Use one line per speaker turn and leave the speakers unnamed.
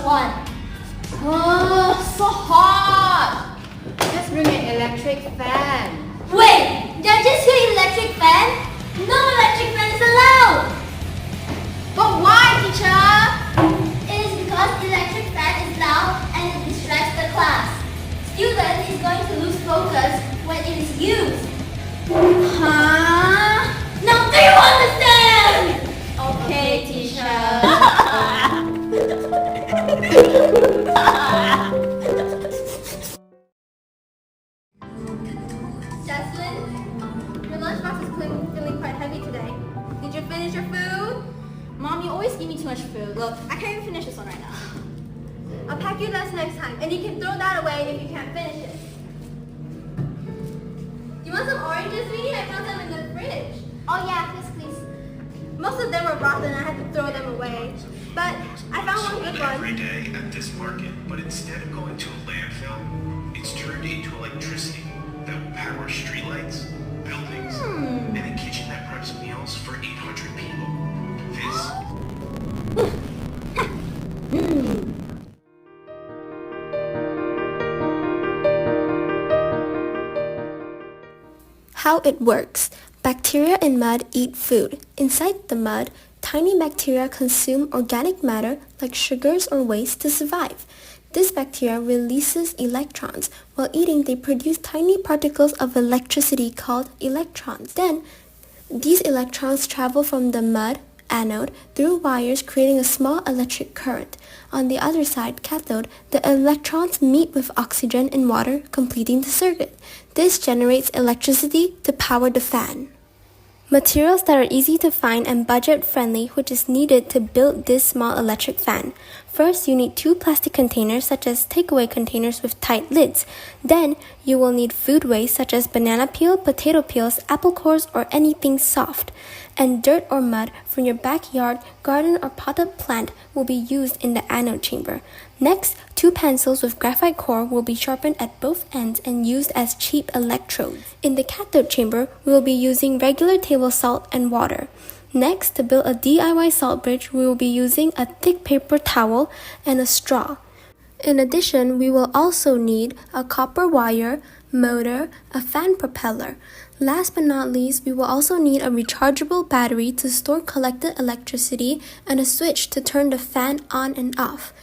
one.
Oh, so hot! Just bring an electric fan.
Wait, did I just hear electric fan? No electric fan is allowed!
But why, teacher?
It is because electric fan is loud and it distracts the class. Student is going to lose focus when it is used.
Huh?
Now do you understand?
Okay, teacher.
Jesslyn, your lunchbox is feeling quite heavy today. Did you finish your food?
Mom, you always give me too much food. Look, I can't even finish this one right now.
I'll pack you less next time, and you can throw that away if you can't finish it. You want some oranges, Miri? I found them in the fridge.
Oh yeah, please.
Most of them were rotten and I had to throw them away. But I found one good one.
Every day at this market, but instead of going to a landfill, it's turned into electricity that will power streetlights, buildings, and a kitchen that preps meals for 800 people.
How it works. Bacteria in mud eat food. Inside the mud, tiny bacteria consume organic matter like sugars or waste to survive. This bacteria releases electrons. While eating, they produce tiny particles of electricity called electrons. Then, these electrons travel from the mud anode through wires, creating a small electric current. On the other side, cathode, the electrons meet with oxygen and water, completing the circuit. This generates electricity to power the fan. Materials that are easy to find and budget-friendly, which is needed to build this small electric fan. First, you need 2 plastic containers such as takeaway containers with tight lids. Then, you will need food waste such as banana peel, potato peels, apple cores, or anything soft. And dirt or mud from your backyard, garden, or potted plant will be used in the anode chamber. Next, 2 pencils with graphite core will be sharpened at both ends and used as cheap electrodes. In the cathode chamber, we will be using regular table salt and water. Next, to build a DIY salt bridge, we will be using a thick paper towel and a straw. In addition, we will also need a copper wire, motor, a fan propeller. Last but not least, we will also need a rechargeable battery to store collected electricity and a switch to turn the fan on and off.